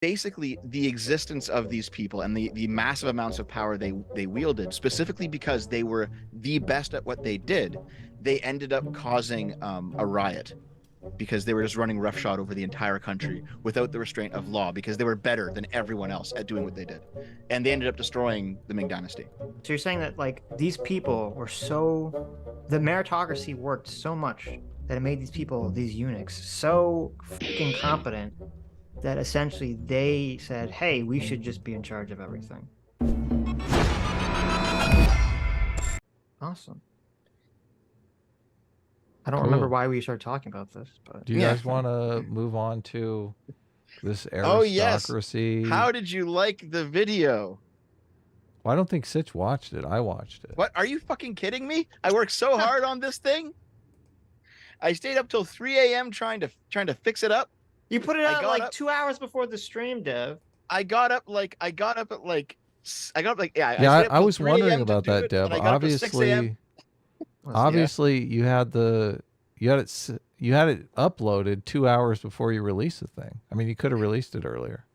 basically the existence of these people and the massive amounts of power they wielded, specifically because they were the best at what they did, they ended up causing a riot because they were just running roughshod over the entire country without the restraint of law because they were better than everyone else at doing what they did, and they ended up destroying the Ming Dynasty. So you're saying that like these people were so, the meritocracy worked so much that it made these people, these eunuchs, so freaking competent that essentially they said, hey, we should just be in charge of everything. Awesome. I don't remember why we started talking about this, but do you guys want to move on to this aristocracy? Oh, yes. How did you like the video? Well, I don't think Sitch watched it. I watched it. What? Are you fucking kidding me? I worked so hard on this thing. I stayed up till 3 a.m. trying to fix it up. You put it out like 2 hours before the stream, Dev. I got up like I was wondering about that, Dev. Obviously you had it uploaded 2 hours before you released the thing. I mean, you could have released it earlier.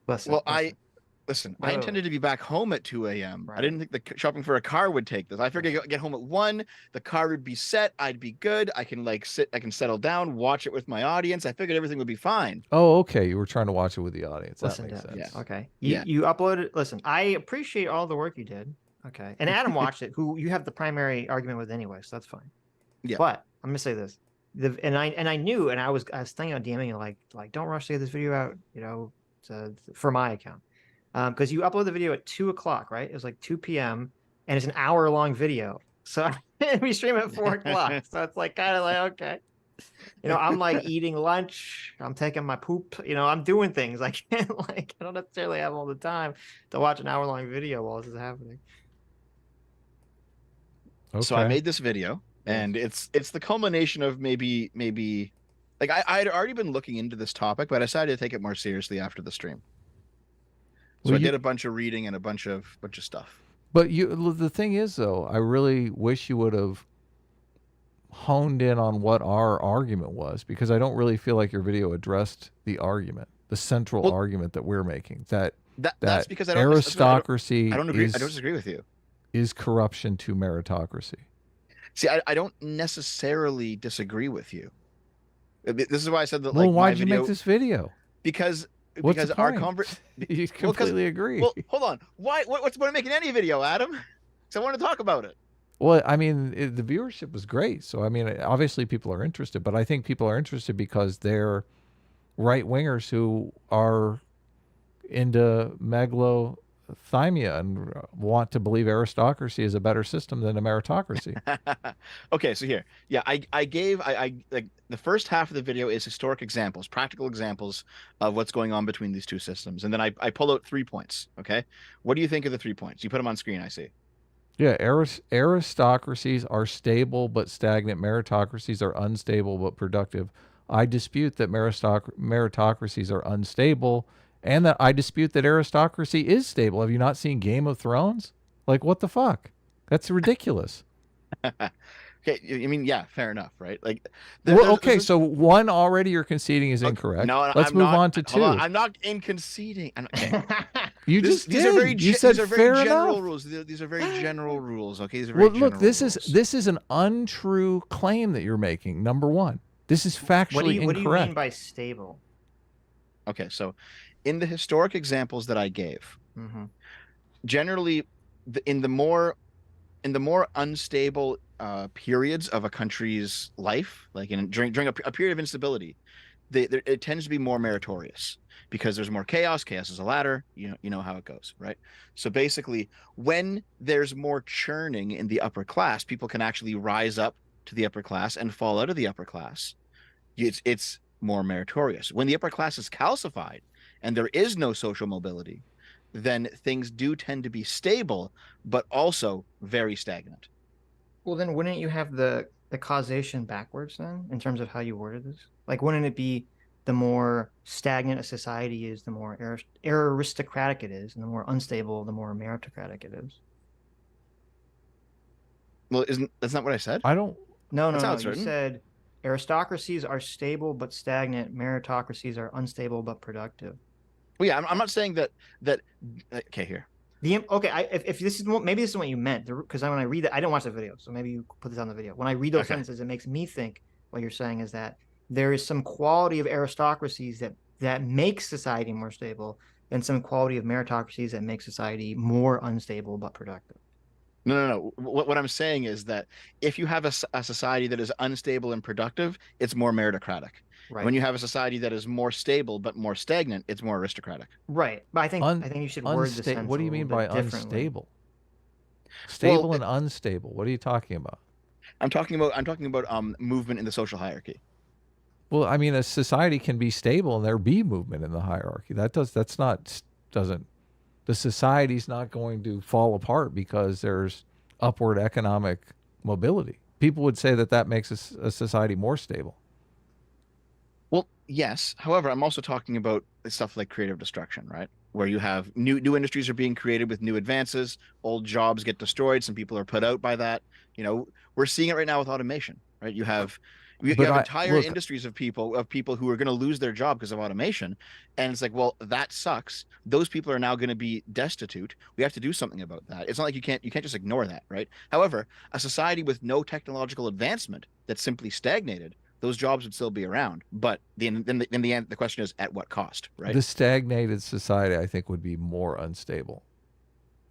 Listen, I intended to be back home at 2 a.m. Right. I didn't think the shopping for a car would take this. I figured I'd get home at 1, the car would be set, I'd be good, I can settle down, watch it with my audience. I figured everything would be fine. Oh, okay. You were trying to watch it with the audience. Listen, that makes sense. Yeah. Okay. You uploaded. Listen, I appreciate all the work you did. Okay. And Adam watched it, who you have the primary argument with anyway, so that's fine. Yeah. But I'm gonna say this. And I knew, and I was thinking on DMing you like don't rush to get this video out, for my account. Because you upload the video at 2 o'clock, right? It was like 2 p.m. and it's an hour-long video. So we stream at 4 o'clock. So it's like kind of like, okay. I'm like eating lunch. I'm taking my poop. I'm doing things. I can't I don't necessarily have all the time to watch an hour-long video while this is happening. Okay. So I made this video, and it's the culmination of maybe like I'd already been looking into this topic, but I decided to take it more seriously after the stream. So I did a bunch of reading and a bunch of stuff. But the thing is, though, I really wish you would have honed in on what our argument was, because I don't really feel like your video addressed the argument, the central argument that we're making. That's because I don't, aristocracy. I don't agree. I don't disagree with you. Is corruption to meritocracy? See, I don't necessarily disagree with you. This is why I said that. Well, why'd you make this video? Because our conversation, you completely agree. Well, hold on. What's the point of making any video, Adam? Because I want to talk about it. Well, I mean, the viewership was great. So, I mean, obviously people are interested, but I think people are interested because they're right-wingers who are into megalithymia and want to believe aristocracy is a better system than a meritocracy. Okay, so here. Yeah, I gave like the first half of the video is historic examples, practical examples of what's going on between these two systems. And then I pull out 3 points, okay? What do you think of the 3 points? You put them on screen, I see. Yeah, aristocracies are stable but stagnant. Meritocracies are unstable but productive. I dispute that meritocracies are unstable, and that I dispute that aristocracy is stable. Have you not seen Game of Thrones? Like, what the fuck? That's ridiculous. Okay, I mean, yeah, fair enough, right? Like, so one already you're conceding is incorrect. No, let's move on to 2. I'm not conceding. Okay. These are very general rules. These are very general rules. Okay, these are very general rules. This is an untrue claim that you're making. Number one, this is factually incorrect. What do you mean by stable? Okay, so in the historic examples that I gave, generally, in the more unstable periods of a country's life, like during a period of instability, it tends to be more meritorious because there's more chaos. Chaos is a ladder. You know how it goes, right? So basically, when there's more churning in the upper class, people can actually rise up to the upper class and fall out of the upper class. It's more meritorious. When the upper class is calcified and there is no social mobility, then things do tend to be stable, but also very stagnant. Well, then wouldn't you have the causation backwards then, in terms of how you worded this? Like, wouldn't it be the more stagnant a society is, the more aristocratic it is, and the more unstable, the more meritocratic it is? Well, that's not what I said? I don't... No. You said aristocracies are stable but stagnant. Meritocracies are unstable but productive. Well, yeah, I'm not saying that okay, here. If this is maybe this is what you meant, because when I read that, I didn't watch the video, so maybe you put this on the video. When I read those sentences, it makes me think what you're saying is that there is some quality of aristocracies that makes society more stable, and some quality of meritocracies that make society more unstable but productive. No. What I'm saying is that if you have a society that is unstable and productive, it's more meritocratic. Right. When you have a society that is more stable but more stagnant, it's more aristocratic. Right. But I think you should word the sentence What do you mean by unstable? Stable and unstable. What are you talking about? I'm talking about movement in the social hierarchy. Well, I mean, a society can be stable and there be movement in the hierarchy. The society's not going to fall apart because there's upward economic mobility. People would say that makes a society more stable. Well, yes. However, I'm also talking about stuff like creative destruction, right? Where you have new industries are being created with new advances, old jobs get destroyed, some people are put out by that. We're seeing it right now with automation, right? You have entire industries of people who are going to lose their job because of automation, and it's like, well, that sucks. Those people are now going to be destitute. We have to do something about that. It's not like you can't just ignore that, right? However, a society with no technological advancement that's simply stagnated, those jobs would still be around. But in the end, the question is at what cost, right? The stagnated society, I think, would be more unstable.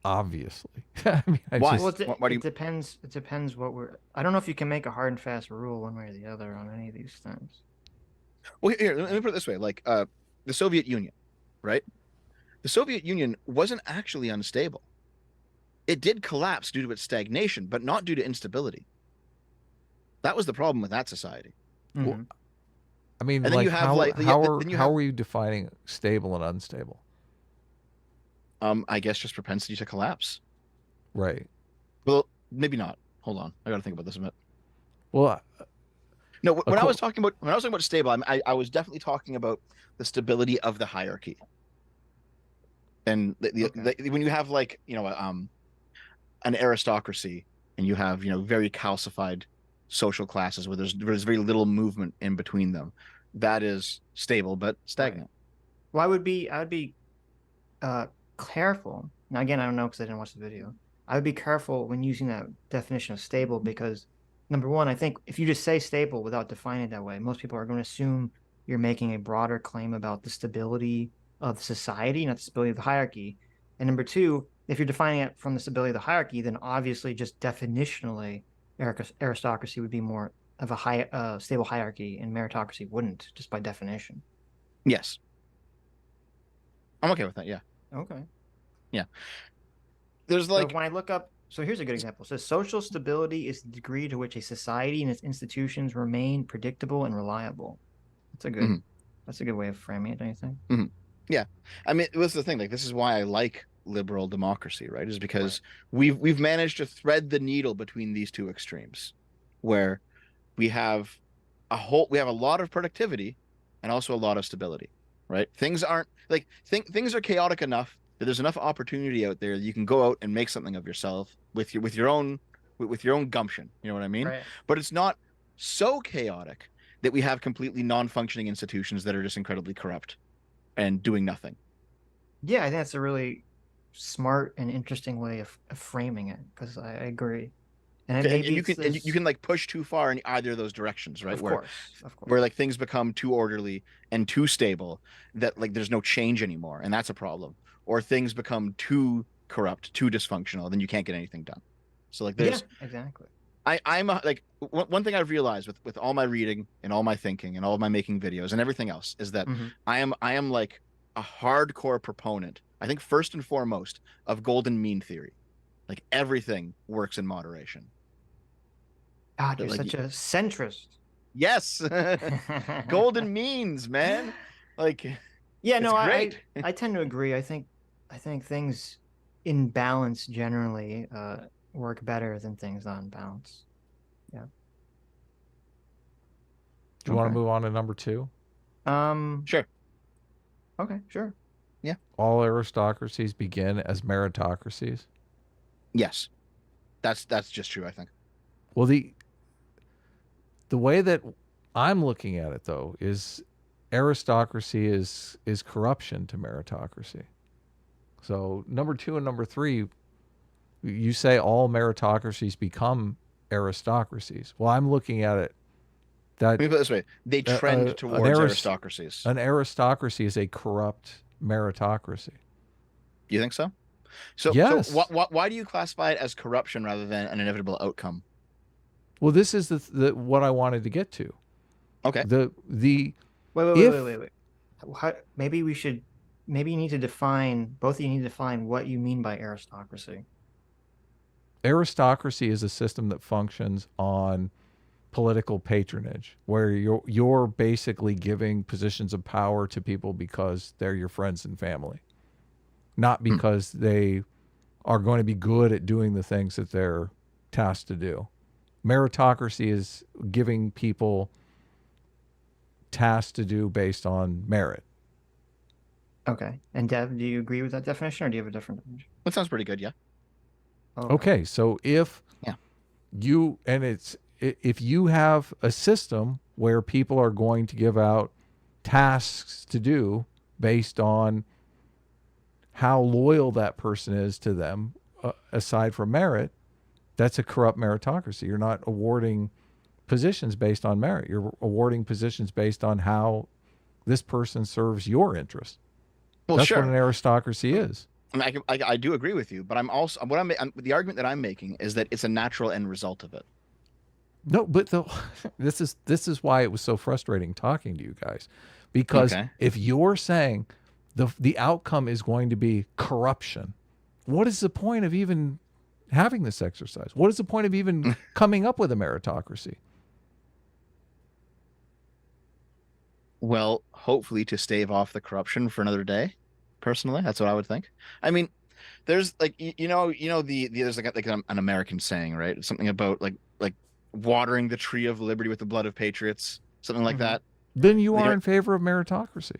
Obviously. I mean, why? It depends. It depends what we're. I don't know if you can make a hard and fast rule one way or the other on any of these things. Well, here, let me put it this way: like the Soviet Union, right? The Soviet Union wasn't actually unstable. It did collapse due to its stagnation, but not due to instability. That was the problem with that society. Mm-hmm. Well, I mean, and like, how are you defining stable and unstable? I guess just propensity to collapse. Right. Well, maybe not. Hold on, I got to think about this a bit. Well, no. When I was talking about stable, I was definitely talking about the stability of the hierarchy. And when you have like an aristocracy, and you have very calcified social classes where there's very little movement in between them, that is stable but stagnant. Right. Well, I would be careful. Now, again, I don't know because I didn't watch the video. I would be careful when using that definition of stable because, number one, I think if you just say stable without defining it that way, most people are going to assume you're making a broader claim about the stability of society, not the stability of the hierarchy. And number two, if you're defining it from the stability of the hierarchy, then obviously just definitionally, aristocracy would be more of a stable hierarchy, and meritocracy wouldn't, just by definition. Yes. I'm okay with that, yeah. Okay. Yeah. There's like when I look up, so here's a good example. It says social stability is the degree to which a society and its institutions remain predictable and reliable. That's a good way of framing it, don't you think? Mm-hmm. Yeah. I mean, what's the thing? Like, this is why I like liberal democracy, right? Is because we've managed to thread the needle between these two extremes, where we have a lot of productivity and also a lot of stability, right? Things aren't like things are chaotic enough that there's enough opportunity out there that you can go out and make something of yourself with your own gumption. You know what I mean? Right. But it's not so chaotic that we have completely non-functioning institutions that are just incredibly corrupt and doing nothing. Yeah, I think that's a really smart and interesting way of framing it, because I agree. And you can like push too far in either of those directions, right? Of course. Where like things become too orderly and too stable that like there's no change anymore, and that's a problem. Or things become too corrupt, too dysfunctional, then you can't get anything done. So like there's exactly. I'm like one thing I've realized with all my reading and all my thinking and all of my making videos and everything else is that I am like a hardcore proponent, I think first and foremost, of golden mean theory. Like everything works in moderation. God, you're such a centrist. Yes. Golden means, man. Like, yeah, no, I tend to agree. I think things in balance generally work better than things on balance. Yeah. Do you want to move on to number 2? Sure. Okay, sure. Yeah. All aristocracies begin as meritocracies. Yes. That's just true, I think. Well, the way that I'm looking at it, though, is aristocracy is corruption to meritocracy. So number 2 and number 3, you say all meritocracies become aristocracies. Well, I'm looking at it that Let me put it this way: they trend towards aristocracies. An aristocracy is a corrupt meritocracy. Do you think so? So, yes. So why do you classify it as corruption rather than an inevitable outcome? Well, this is the what I wanted to get to. Okay. Wait. Maybe you need to define, both of you need to define what you mean by aristocracy. Aristocracy is a system that functions on political patronage, where you're basically giving positions of power to people because they're your friends and family, not because they are going to be good at doing the things that they're tasked to do. Meritocracy is giving people tasks to do based on merit. Okay. And Dev, do you agree with that definition, or do you have a different definition? That sounds pretty good, yeah. Okay, so if you have a system where people are going to give out tasks to do based on how loyal that person is to them, aside from merit, that's a corrupt meritocracy. You're not awarding positions based on merit. You're awarding positions based on how this person serves your interest. Well, that's sure. what an aristocracy is. I mean, I do agree with you, but I'm also the argument that I'm making is that it's a natural end result of it. No, but this is why it was so frustrating talking to you guys, because if you're saying the outcome is going to be corruption, what is the point of even having this exercise? What is the point of even coming up with a meritocracy? Well, hopefully to stave off the corruption for another day. Personally, that's what I would think. I mean, there's like there's like an American saying, right? It's something about like watering the tree of liberty with the blood of patriots, something like that. Then you are in favor of meritocracy.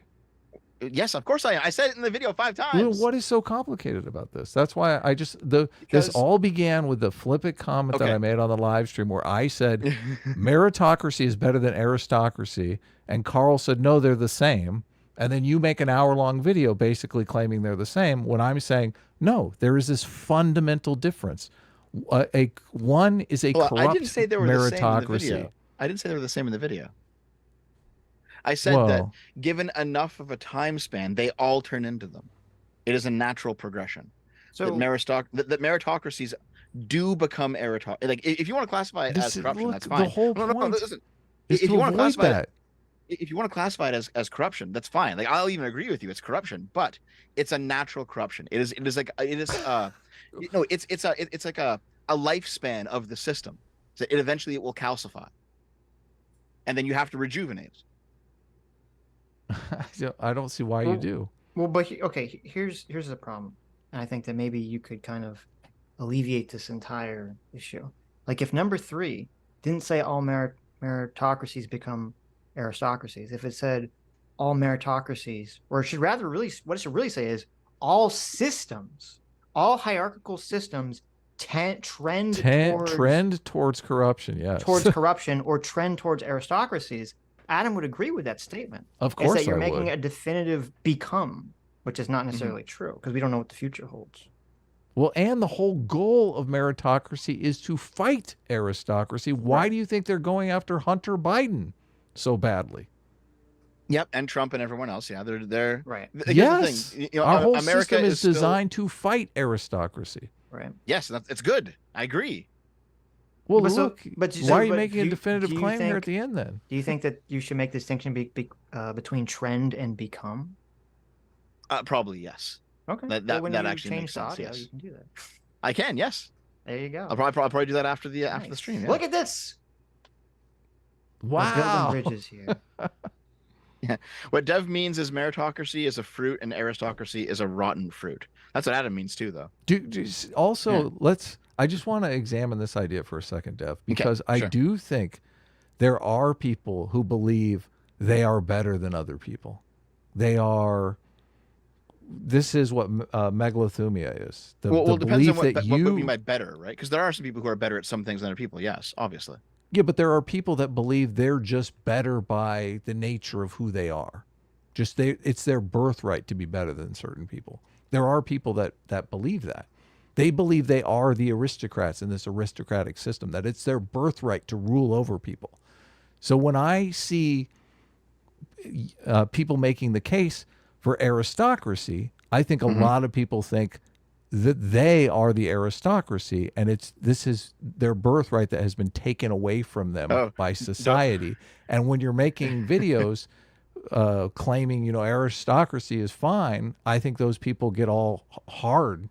Yes, of course I am. I said it in the video 5 times. Well, what is so complicated about this? That's why I just this all began with the flippant comment that I made on the live stream where I said meritocracy is better than aristocracy, and Carl said no, they're the same. And then you make an hour-long video basically claiming they're the same when I'm saying, no, there is this fundamental difference. One is a corrupt I didn't say they were meritocracy. The same in the video. I didn't say they were the same in the video. I said that given enough of a time span, they all turn into them. It is a natural progression. So that meritocracies do become aristocracy. Like if you want to classify it as corruption, that's fine. The whole point listen. is If to you want to avoid classify that. If you want to classify it as corruption, that's fine. Like I'll even agree with you, it's corruption, but it's a natural corruption. It's like a lifespan of the system. So eventually it will calcify, and then you have to rejuvenate. I don't see why you do. Well, but here's the problem, and I think that maybe you could kind of alleviate this entire issue. Like if number 3 didn't say all meritocracies become aristocracies, if it said all meritocracies, or it should rather what it should really say is all systems, all hierarchical systems trend towards corruption, yes. Towards corruption or trend towards aristocracies. Adam would agree with that statement. Of course, that you're making a definitive become, which is not necessarily true because we don't know what the future holds. Well, and the whole goal of meritocracy is to fight aristocracy. Why do you think they're going after Hunter Biden so badly? Yep, and Trump and everyone else. Yeah, they're right. Yes, the thing. Our whole America system is designed to fight aristocracy. Right. Yes, it's good. I agree. Well, why are you making a definitive claim here at the end then? Do you think that you should make the distinction between trend and become? Probably yes. Okay. That actually makes sense. Audio, yes. you can do that. I can. Yes. There you go. I'll probably do that after the stream. Yeah. Look at this. Wow. We're building bridges here. Yeah. What Dev means is meritocracy is a fruit and aristocracy is a rotten fruit. That's what Adam means too, though. I just want to examine this idea for a second, Dev, because I do think there are people who believe they are better than other people. This is what megalothumia is. It depends on what you mean by better, right? Because there are some people who are better at some things than other people. Yes, obviously. Yeah, but there are people that believe they're just better by the nature of who they are. It's their birthright to be better than certain people. There are people that believe that. They believe they are the aristocrats in this aristocratic system, that it's their birthright to rule over people. So when I see people making the case for aristocracy, I think a lot of people think that they are the aristocracy, and this is their birthright that has been taken away from them by society. And when you're making videos claiming, aristocracy is fine, I think those people get all hard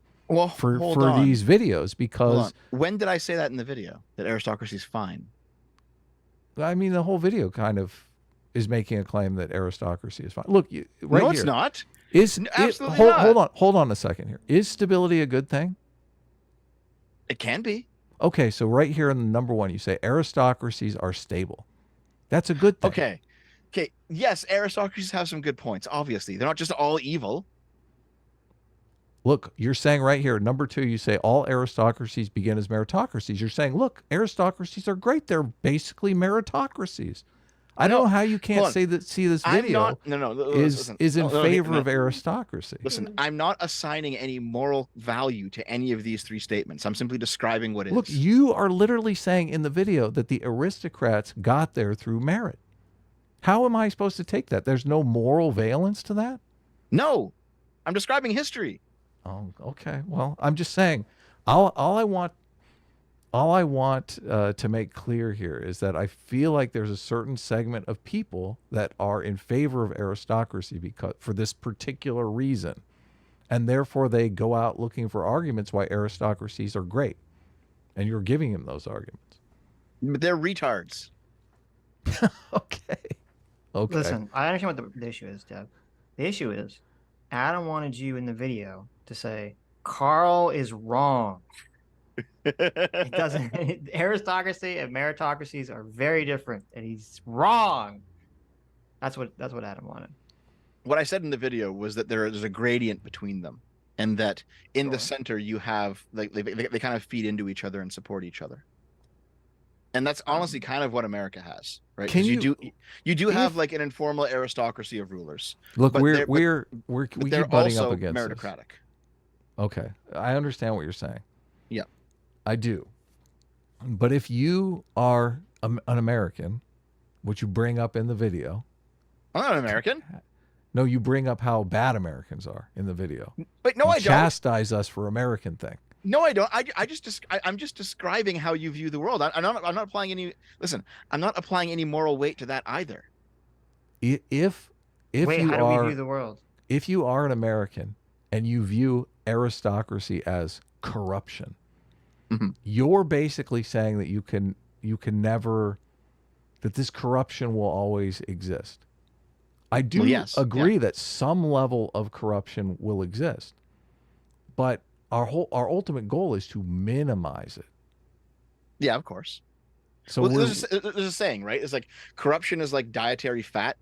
for these videos because when did I say that in the video, that aristocracy is fine? I mean, the whole video kind of is making a claim that aristocracy is fine. Look, right no, here. It's not. Absolutely not. Hold on a second here. Is stability a good thing? It can be. Okay, so right here in the number one, you say aristocracies are stable. That's a good thing. Okay. Yes, aristocracies have some good points. Obviously, they're not just all evil. Look, you're saying right here, number two, you say all aristocracies begin as meritocracies. You're saying, look, aristocracies are great. They're basically meritocracies. I don't know how you can't see this video is in favor of aristocracy. Listen, I'm not assigning any moral value to any of these three statements. I'm simply describing what it is. Look, you are literally saying in the video that the aristocrats got there through merit. How am I supposed to take that? There's no moral valence to that? No, I'm describing history. Oh, okay. Well, I'm just saying, all I want to make clear here is that I feel like there's a certain segment of people that are in favor of aristocracy because for this particular reason, and therefore they go out looking for arguments why aristocracies are great, and you're giving them those arguments. But they're retards. Okay. Listen, I understand what the issue is, Deb. The issue is Adam wanted you in the video to say Carl is wrong. It doesn't. Aristocracy and meritocracies are very different, and he's wrong. That's what Adam wanted. What I said in the video was that there's a gradient between them, and that in the center you have they kind of feed into each other and support each other. And that's honestly kind of what America has, right? Because you do have like an informal aristocracy of rulers. Look, we keep butting up against meritocratic. This. Okay, I understand what you're saying. Yeah, I do. But if you are an American, which you bring up in the video, I'm not an American. No, you bring up how bad Americans are in the video. But no, I don't. Chastise us for American thing. No, I don't. I'm just describing how you view the world. I'm not applying any. Listen, I'm not applying any moral weight to that either. Wait, how do we view the world? If you are an American and you view aristocracy as corruption, you're basically saying that you can never, that this corruption will always exist. I do agree that some level of corruption will exist, but our ultimate goal is to minimize it. Yeah, of course. So there's a saying, right? It's like corruption is like dietary fat,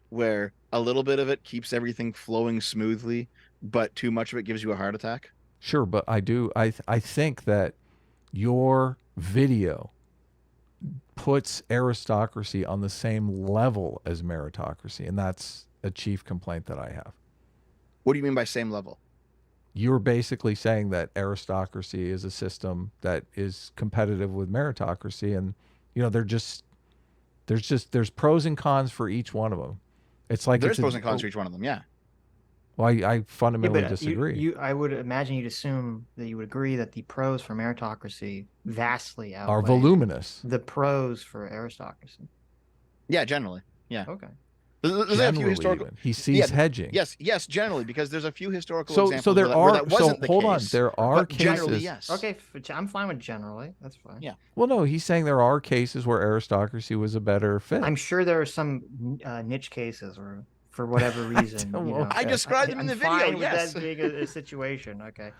where a little bit of it keeps everything flowing smoothly, but too much of it gives you a heart attack. Sure, but I think that your video puts aristocracy on the same level as meritocracy, and that's a chief complaint that I have. What do you mean by same level? You're basically saying that aristocracy is a system that is competitive with meritocracy, and there's pros and cons for each one of them. It's like there's pros and cons for each one of them. Yeah. Well, I fundamentally disagree. I would imagine you'd assume that you would agree that the pros for meritocracy vastly outweigh are voluminous. The pros for aristocracy. Yeah, generally. Yeah. Okay. There's a few historical. He sees hedging. Yes, generally, because there's a few historical examples. So there where that wasn't the case. Hold on, there are cases. Generally, yes. Okay, I'm fine with generally. That's fine. Yeah. Well, no, he's saying there are cases where aristocracy was a better fit. I'm sure there are some niche cases, or for whatever reason. I described them in the video. Fine yes. with that being a situation. Okay.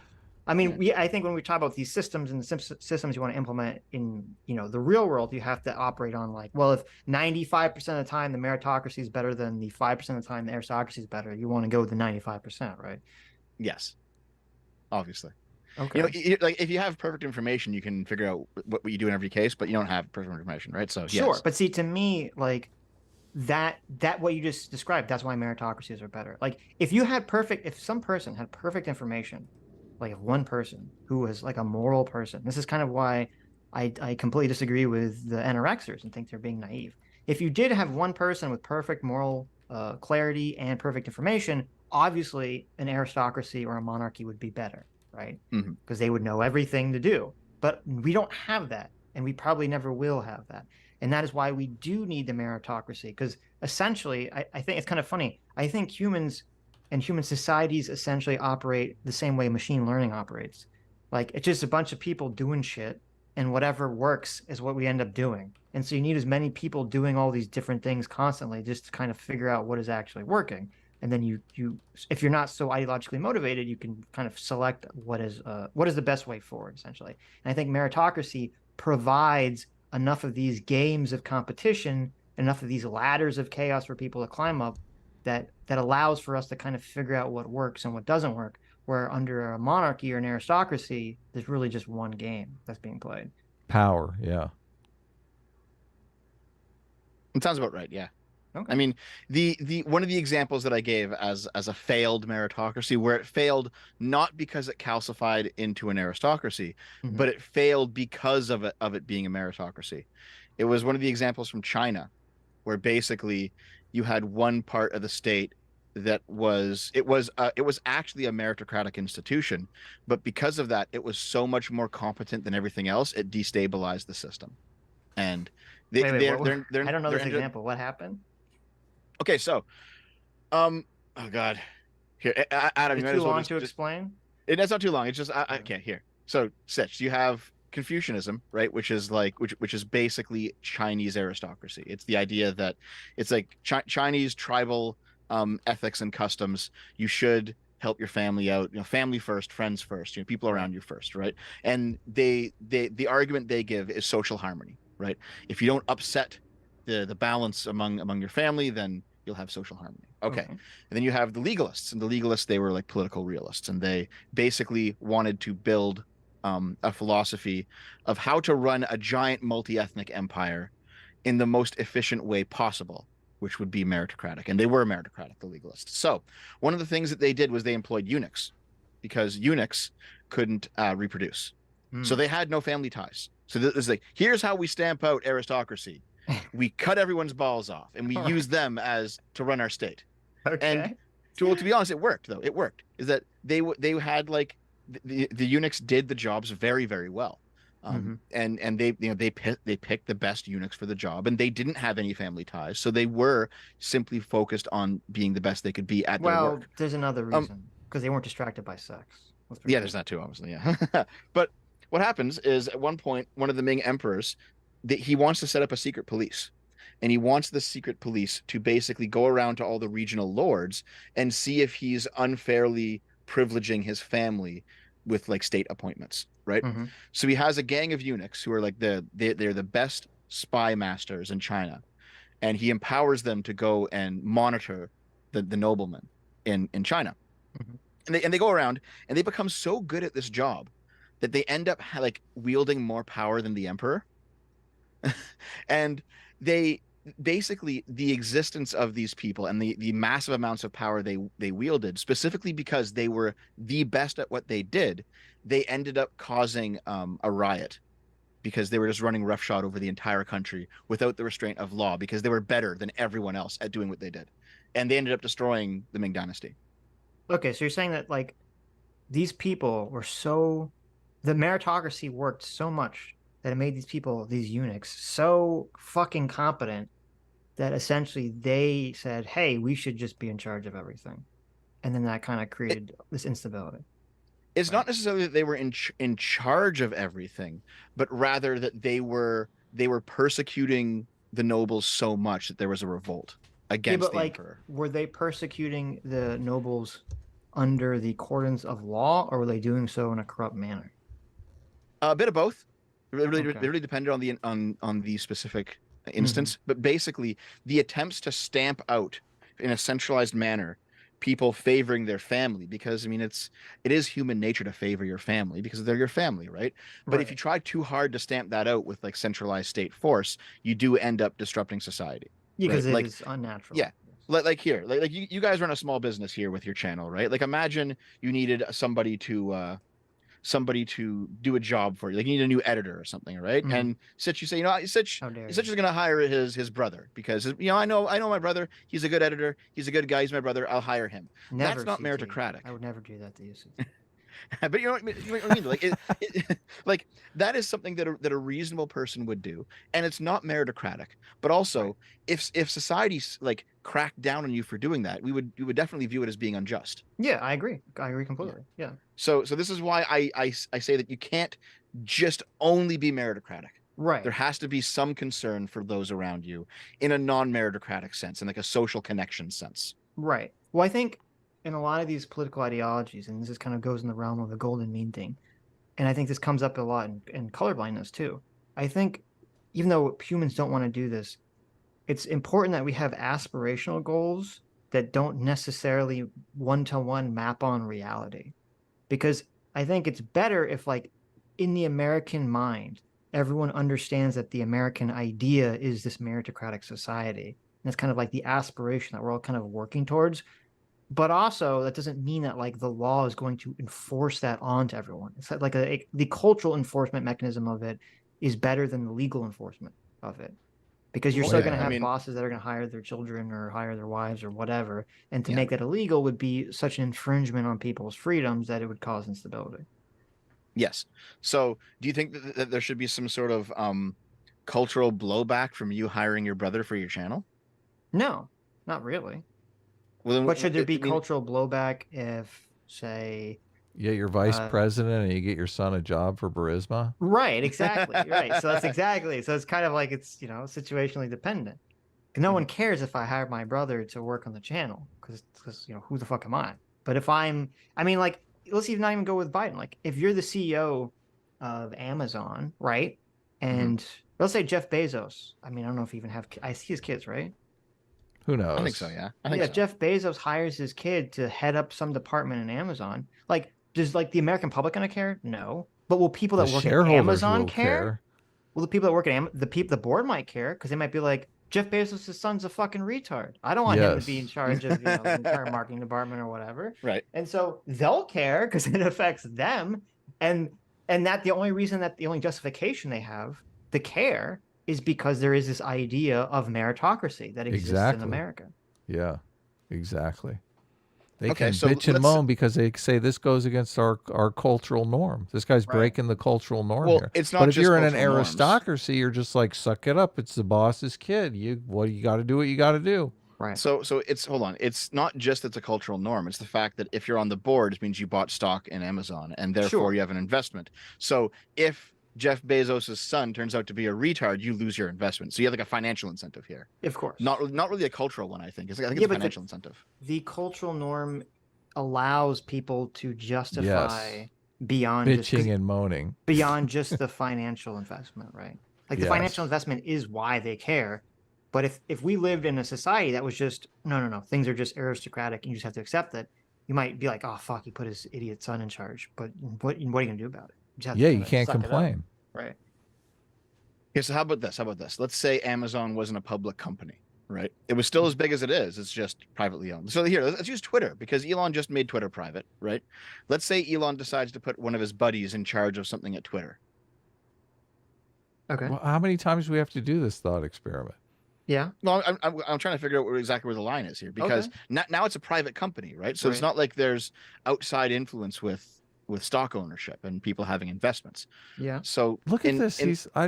I mean, I think when we talk about these systems and the systems you want to implement in, the real world, you have to operate on like, well, if 95% of the time the meritocracy is better than the 5% of the time the aristocracy is better, you want to go with the 95%, right? Yes. Obviously. Okay. like if you have perfect information, you can figure out what you do in every case, but you don't have perfect information, right? So Sure, yes. but see, to me, like that what you just described, that's why meritocracies are better. Like if some person had perfect information, like if one person who was like a moral person, this is kind of why I completely disagree with the anorexers and think they're being naive. If you did have one person with perfect moral clarity and perfect information, obviously an aristocracy or a monarchy would be better, right? Because they would know everything to do. But we don't have that, and we probably never will have that. And that is why we do need the meritocracy, because essentially, I think it's kind of funny. I think humans and human societies essentially operate the same way machine learning operates. Like it's just a bunch of people doing shit, and whatever works is what we end up doing. And so you need as many people doing all these different things constantly just to kind of figure out what is actually working. And then you if you're not so ideologically motivated, you can kind of select what is the best way forward, essentially. And I think meritocracy provides enough of these games of competition, enough of these ladders of chaos for people to climb up that allows for us to kind of figure out what works and what doesn't work. Where under a monarchy or an aristocracy, there's really just one game that's being played. Power, yeah. It sounds about right, yeah. Okay. I mean, the one of the examples that I gave as a failed meritocracy, where it failed not because it calcified into an aristocracy, but it failed because of it being a meritocracy. It was one of the examples from China, where basically you had one part of the state that was actually a meritocratic institution, but because of that, it was so much more competent than everything else, it destabilized the system. And wait, I don't know this example. What happened? Okay, so, oh God, here, Adam, you It's might too as well long to explain. It's not too long. It's just okay. Here, so Sitch, you have Confucianism, right? Which is like which is basically Chinese aristocracy. It's the idea that it's like Chinese tribal ethics and customs. You should help your family out. Family first, friends first. People around you first, right? And the argument they give is social harmony, right? If you don't upset the balance among your family, then you'll have social harmony. Okay. And then you have the legalists, and the legalists, they were like political realists, and they basically wanted to build a philosophy of how to run a giant multi-ethnic empire in the most efficient way possible, which would be meritocratic. And they were meritocratic, the legalists. So one of the things that they did was they employed eunuchs, because eunuchs couldn't reproduce. So they had no family ties. So this is like, here's how we stamp out aristocracy. We cut everyone's balls off, and we use them to run our state. Okay. And to be honest, it worked though. It worked. Is that they had like the eunuchs did the jobs very, very well. And they picked the best eunuchs for the job, and they didn't have any family ties, so they were simply focused on being the best they could be at their work. Well, there's another reason, because they weren't distracted by sex. Yeah, there's that too, obviously. Yeah. But what happens is at one point, one of the Ming emperors, he wants to set up a secret police, and he wants the secret police to basically go around to all the regional lords and see if he's unfairly privileging his family with like state appointments, right? So he has a gang of eunuchs who are like they're the best spy masters in China, and he empowers them to go and monitor the noblemen in China. And they go around, and they become so good at this job that they end up like wielding more power than the emperor. And they basically, the existence of these people and the massive amounts of power they wielded, specifically because they were the best at what they did, they ended up causing a riot, because they were just running roughshod over the entire country without the restraint of law, because they were better than everyone else at doing what they did, and they ended up destroying the Ming Dynasty. Okay, so you're saying that like these people were the meritocracy worked so much that it made these people, these eunuchs, so fucking competent that essentially they said, hey, we should just be in charge of everything. And then that kind of created this instability. It's not necessarily that they were in charge of everything, but rather that they were persecuting the nobles so much that there was a revolt against the emperor. Were they persecuting the nobles under the accordance of law, or were they doing so in a corrupt manner? A bit of both. It really depended on the specific instance, but basically the attempts to stamp out in a centralized manner people favoring their family, because I mean it is human nature to favor your family because they're your family, right? But if you try too hard to stamp that out with like centralized state force, you do end up disrupting society. Yeah, because right? it is unnatural. Yeah. Like here, like you guys run a small business here with your channel, right? Like imagine you needed somebody to do a job for you. Like you need a new editor or something, right? Mhm. And Sitch, you say, Sitch is gonna hire his brother because I know my brother. He's a good editor. He's a good guy. He's my brother. I'll hire him. Never, That's not CT. meritocratic. I would never do that to you, CT. But you know what I mean? Like like that is something that a reasonable person would do, and it's not meritocratic. But also, if society like cracked down on you for doing that, we would definitely view it as being unjust. Yeah, I agree. I agree completely. Yeah. So this is why I say that you can't just only be meritocratic. Right. There has to be some concern for those around you in a non-meritocratic sense, in like a social connection sense. Right. Well, I think in a lot of these political ideologies, and this kind of goes in the realm of the golden mean thing, and I think this comes up a lot in colorblindness too. I think even though humans don't want to do this, it's important that we have aspirational goals that don't necessarily one-to-one map on reality. Because I think it's better if, like, in the American mind, everyone understands that the American idea is this meritocratic society. And it's kind of like the aspiration that we're all kind of working towards. But also, that doesn't mean that like the law is going to enforce that onto everyone. It's like the cultural enforcement mechanism of it is better than the legal enforcement of it, because you're still going to have bosses that are going to hire their children or hire their wives or whatever, and to make that illegal would be such an infringement on people's freedoms that it would cause instability. Yes. So, do you think that there should be some sort of cultural blowback from you hiring your brother for your channel? No, not really. Well, but should there be cultural blowback if, say, you're vice president and you get your son a job for Burisma? Right, exactly. Right. So that's exactly. So it's kind of like it's, situationally dependent. No one cares if I hire my brother to work on the channel because who the fuck am I? But if like, let's even not even go with Biden. Like, if you're the CEO of Amazon, right? And let's say Jeff Bezos. I don't know if he even I see his kids, right? Who knows? I think so, yeah. I think so. Jeff Bezos hires his kid to head up some department in Amazon. Like, does like the American public gonna care? No. But will people that work at Amazon care? Well, the people that work at the board might care because they might be like, Jeff Bezos' son's a fucking retard. I don't want him to be in charge of the entire marketing department or whatever. Right. And so they'll care because it affects them. And that the only justification they have to care is because there is this idea of meritocracy that exists in America. Yeah, exactly. They can bitch and moan because they say this goes against our cultural norm. This guy's breaking the cultural norm here. It's not. But if you're in an aristocracy, you're just like, suck it up. It's the boss's kid. You got to do what you got to do. Right. So hold on. It's not just it's a cultural norm. It's the fact that if you're on the board, it means you bought stock in Amazon and therefore you have an investment. So if Jeff Bezos' son turns out to be a retard, you lose your investment. So you have like a financial incentive here. Of course. Not really a cultural one, I think. I think it's a financial incentive. The cultural norm allows people to justify beyond bitching and moaning. Beyond just the financial investment, right? Like the financial investment is why they care. But if we lived in a society that was just, no, things are just aristocratic and you just have to accept it, you might be like, oh, fuck, he put his idiot son in charge. But what are you going to do about it? You can't complain. Right. Okay, so how about this? Let's say Amazon wasn't a public company, right? It was still as big as it is. It's just privately owned. So here, let's use Twitter because Elon just made Twitter private, right? Let's say Elon decides to put one of his buddies in charge of something at Twitter. Okay. Well, how many times do we have to do this thought experiment? Yeah. Well, I'm trying to figure out exactly where the line is here because now it's a private company, right? So it's not like there's outside influence with stock ownership and people having investments. Yeah. So look at this. I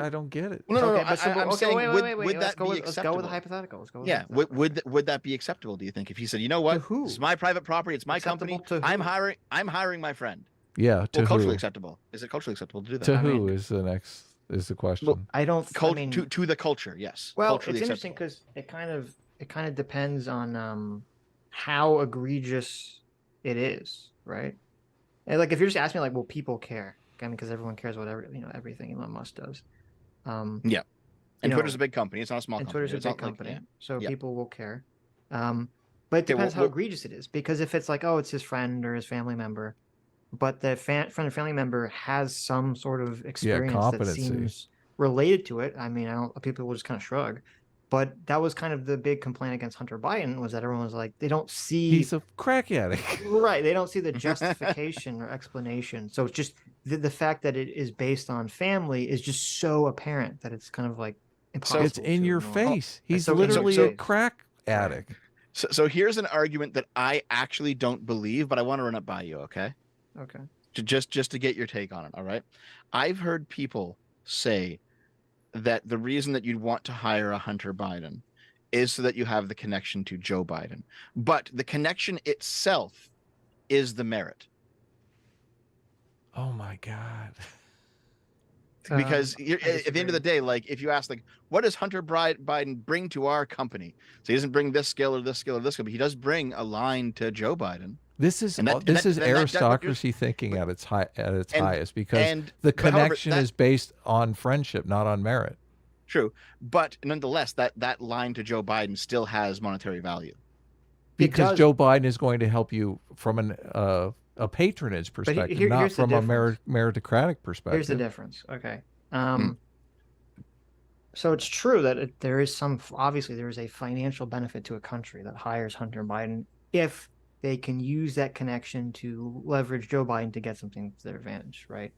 don't get it. No. I'm saying, would that be acceptable? Let's go with the hypothetical. Would that be acceptable? Do you think if he said, you know what, this is my private property, it's my company, I'm hiring my friend. Yeah. Culturally acceptable. Is it culturally acceptable to do that? To who is the question? Well, to the culture. Yes. Well, it's interesting because it kind of depends on how egregious it is, right? And like if you're just asking me like, will people care? Because everyone cares about everything Elon Musk does. And Twitter's a big company. It's not a small company. Twitter's a big company, so people will care. But it depends how egregious it is. Because if it's like, oh, it's his friend or his family member, but the friend or family member has some sort of experience that seems related to it. I mean, people will just kind of shrug. But that was kind of the big complaint against Hunter Biden, was that everyone was like, they don't see... He's a crack addict. Right. They don't see the justification or explanation. So it's just the fact that it is based on family is just so apparent that it's kind of like impossible. So it's in your face. He's literally a crack addict. So here's an argument that I actually don't believe, but I want to run it by you, okay? Okay. Just to get your take on it, all right? I've heard people say that the reason that you'd want to hire a Hunter Biden is so that you have the connection to Joe Biden. But the connection itself is the merit. Oh my God. Because at the end of the day, like if you ask, like, what does Hunter Biden bring to our company? So he doesn't bring this skill or this skill or this skill, but he does bring a line to Joe Biden. This is aristocracy thinking at its highest, because the connection is based on friendship, not on merit. True, but nonetheless, that line to Joe Biden still has monetary value. Because Joe Biden is going to help you from a patronage perspective, not from a meritocratic perspective. Here's the difference. Okay. So it's true that there is obviously there is a financial benefit to a country that hires Hunter Biden if they can use that connection to leverage Joe Biden to get something to their advantage, right?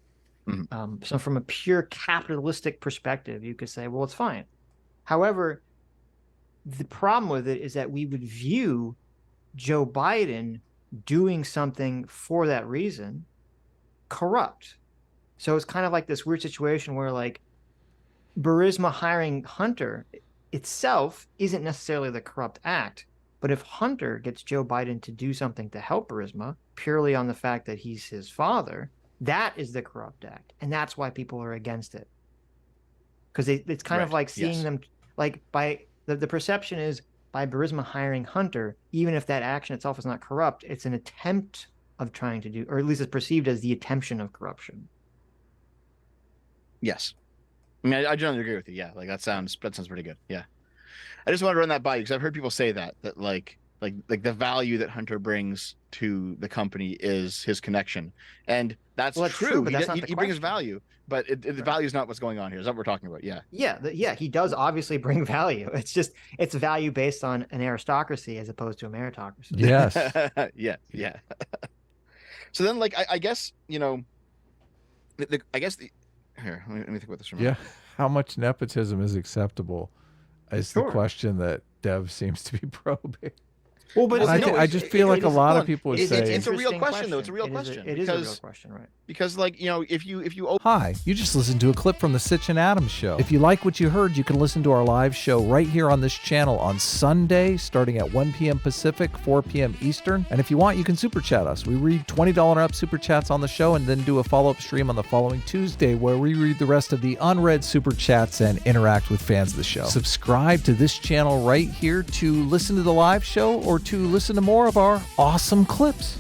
Mm-hmm. So from a pure capitalistic perspective, you could say, well, it's fine. However, the problem with it is that we would view Joe Biden doing something for that reason corrupt. So it's kind of like this weird situation where, like, Burisma hiring Hunter itself isn't necessarily the corrupt act. But if Hunter gets Joe Biden to do something to help Burisma purely on the fact that he's his father, that is the corrupt act. And that's why people are against it. Because it's kind of like seeing them, like, by the perception is by Burisma hiring Hunter, even if that action itself is not corrupt, it's an attempt of trying to do, or at least it's perceived as the attemption of corruption. Yes. I mean, I generally agree with you. Yeah, like that sounds pretty good. Yeah. I just want to run that by you because I've heard people say that like the value that Hunter brings to the company is his connection, and that's true. But he brings value, but the value is not what's going on here. Is that what we're talking about? Yeah. Yeah. He does obviously bring value. It's just it's value based on an aristocracy as opposed to a meritocracy. Yes. Yeah. So then, like, I guess here. Let me think about this for a minute. Yeah. How much nepotism is acceptable? Is the question that Dev seems to be probing. Well, but I just feel like a lot of people would say it's a real question, though. It's a real question. It is a real question, right? Because, like, if you Hi, you just listened to a clip from the Sitch and Adams show. If you like what you heard, you can listen to our live show right here on this channel on Sunday, starting at 1 p.m. Pacific, 4 p.m. Eastern. And if you want, you can super chat us. We read $20 and up super chats on the show, and then do a follow-up stream on the following Tuesday where we read the rest of the unread super chats and interact with fans of the show. Subscribe to this channel right here to listen to the live show or to listen to more of our awesome clips.